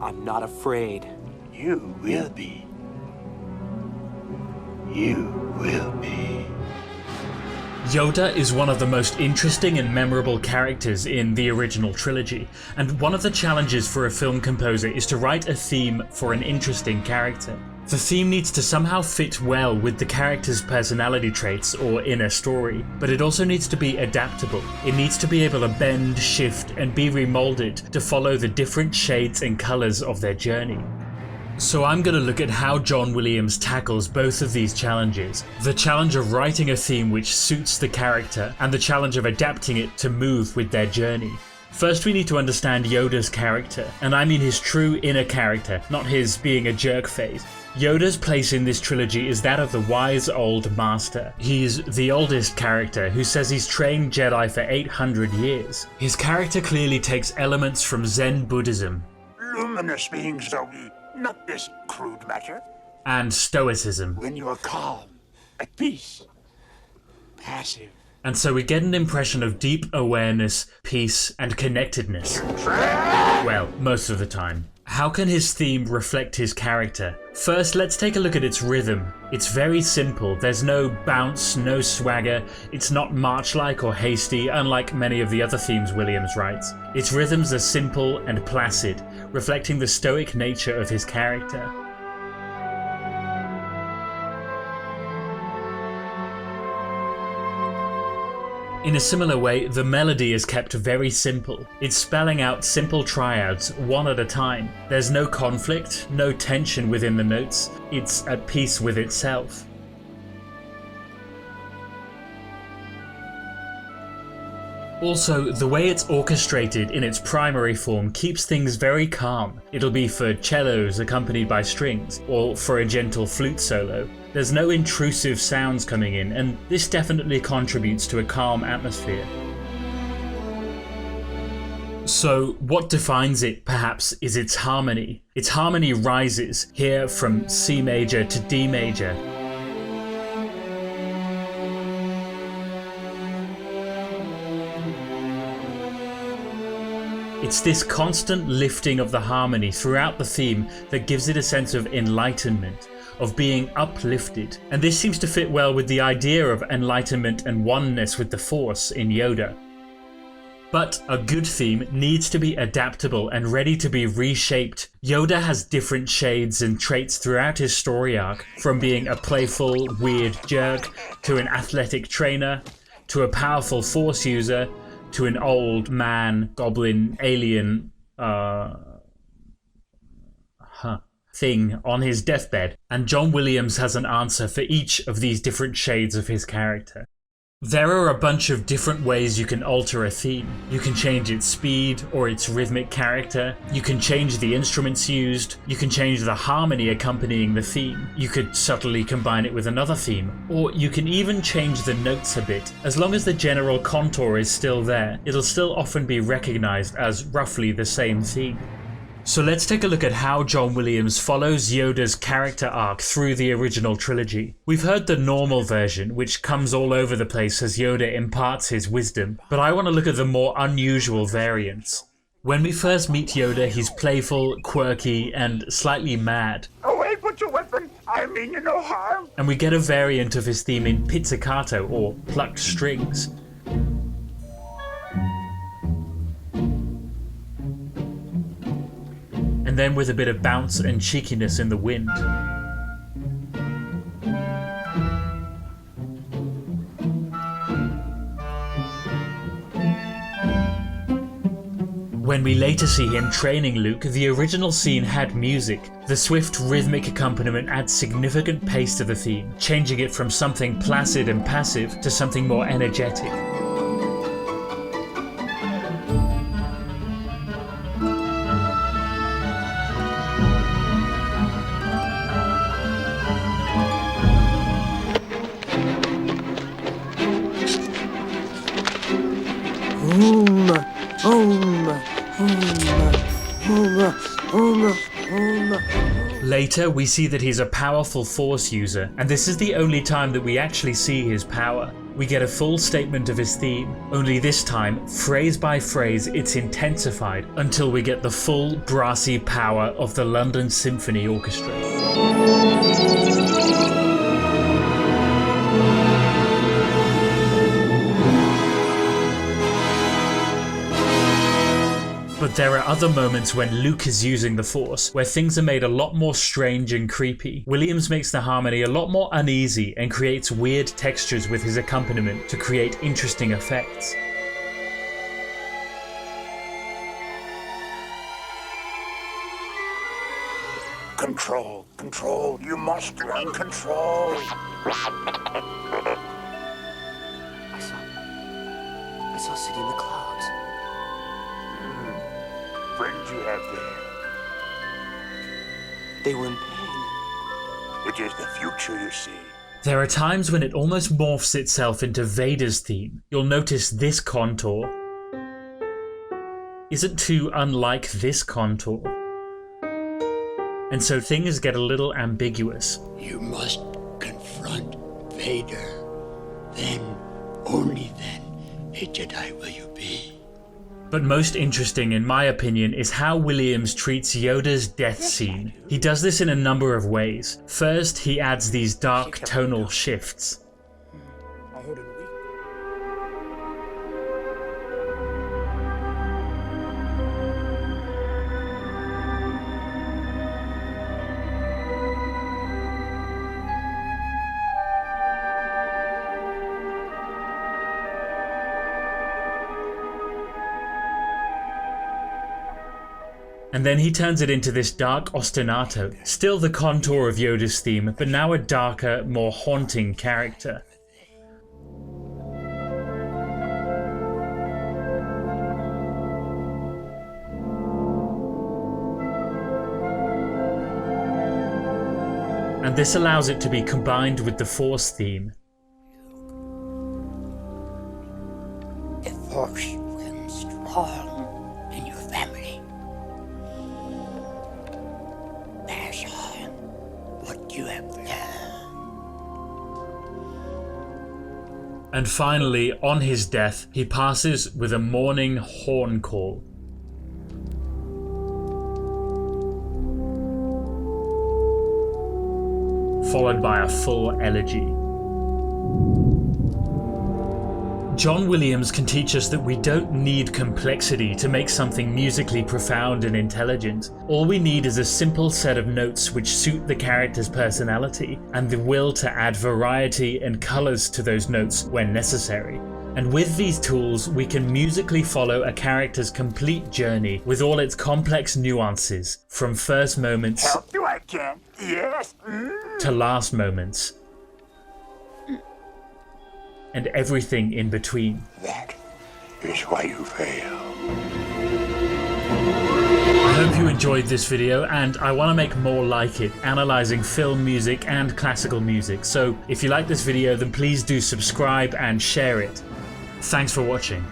I'm not afraid. You will be. You will be. Yoda is one of the most interesting and memorable characters in the original trilogy, and one of the challenges for a film composer is to write a theme for an interesting character. The theme needs to somehow fit well with the character's personality traits or inner story, but it also needs to be adaptable. It needs to be able to bend, shift, and be remolded to follow the different shades and colours of their journey. So I'm going to look at how John Williams tackles both of these challenges. The challenge of writing a theme which suits the character, and the challenge of adapting it to move with their journey. First we need to understand Yoda's character, and I mean his true inner character, not his being a jerk phase. Yoda's place in this trilogy is that of the wise old master. He's the oldest character who says he's trained Jedi for 800 years. His character clearly takes elements from Zen Buddhism, Luminous beings, Zoe. Not this crude matter. and Stoicism. When you are calm, at peace, passive. And so we get an impression of deep awareness, peace, and connectedness. Well, most of the time. How can his theme reflect his character? First, let's take a look at its rhythm. It's very simple. There's no bounce, no swagger. It's not march-like or hasty, unlike many of the other themes Williams writes. Its rhythms are simple and placid, reflecting the stoic nature of his character. In a similar way, the melody is kept very simple. It's spelling out simple triads, one at a time. There's no conflict, no tension within the notes. It's at peace with itself. Also, the way it's orchestrated in its primary form keeps things very calm. It'll be for cellos accompanied by strings, or for a gentle flute solo. There's no intrusive sounds coming in, and this definitely contributes to a calm atmosphere. So, what defines it, perhaps, is its harmony. Its harmony rises, here from C major to D major. It's this constant lifting of the harmony throughout the theme that gives it a sense of enlightenment, of being uplifted, and this seems to fit well with the idea of enlightenment and oneness with the Force in Yoda. But a good theme needs to be adaptable and ready to be reshaped. Yoda has different shades and traits throughout his story arc, from being a playful, weird jerk, to an athletic trainer, to a powerful Force user, to an old man, goblin, alien, thing on his deathbed, and John Williams has an answer for each of these different shades of his character. There are a bunch of different ways you can alter a theme. You can change its speed or its rhythmic character, you can change the instruments used, you can change the harmony accompanying the theme, you could subtly combine it with another theme, or you can even change the notes a bit. As long as the general contour is still there, it'll still often be recognized as roughly the same theme. So let's take a look at how John Williams follows Yoda's character arc through the original trilogy. We've heard the normal version, which comes all over the place as Yoda imparts his wisdom, but I want to look at the more unusual variants. When we first meet Yoda, he's playful, quirky, and slightly mad. Away, put your weapon! I mean you no harm! And we get a variant of his theme in pizzicato, or plucked strings. And then with a bit of bounce and cheekiness in the wind. When we later see him training Luke, the original scene had music. The swift rhythmic accompaniment adds significant pace to the theme, changing it from something placid and passive to something more energetic. Later, we see that he's a powerful Force user, and this is the only time that we actually see his power. we get a full statement of his theme, only this time, phrase by phrase, it's intensified until we get the full brassy power of the London Symphony Orchestra. But there are other moments when Luke is using the Force, where things are made a lot more strange and creepy. Williams makes the harmony a lot more uneasy and creates weird textures with his accompaniment to create interesting effects. Control, control, you must learn control. I saw a city in the clouds. Friends you have there. They were in pain. It is the future, you see. There are times when it almost morphs itself into Vader's theme. You'll notice this contour isn't too unlike this contour. And so things get a little ambiguous. You must confront Vader. Then, only then, a Jedi will you be. But most interesting, in my opinion, is how Williams treats Yoda's death scene. He does this in a number of ways. First, he adds these dark tonal shifts. I heard him weak. And then he turns it into this dark ostinato, still the contour of Yoda's theme, but now a darker, more haunting character. And this allows it to be combined with the Force theme. The Force will strong in your family. Pass on what you have learned. And finally, on his death, he passes with a mourning horn call. Followed by a full elegy. John Williams can teach us that we don't need complexity to make something musically profound and intelligent. All we need is a simple set of notes which suit the character's personality, and the will to add variety and colors to those notes when necessary. And with these tools, we can musically follow a character's complete journey with all its complex nuances, from first moments Help you I can. Yes. to last moments, and everything in between. That is why you fail. I hope you enjoyed this video, and I want to make more like it, analysing film music and classical music. So if you like this video, then please do subscribe and share it. Thanks for watching.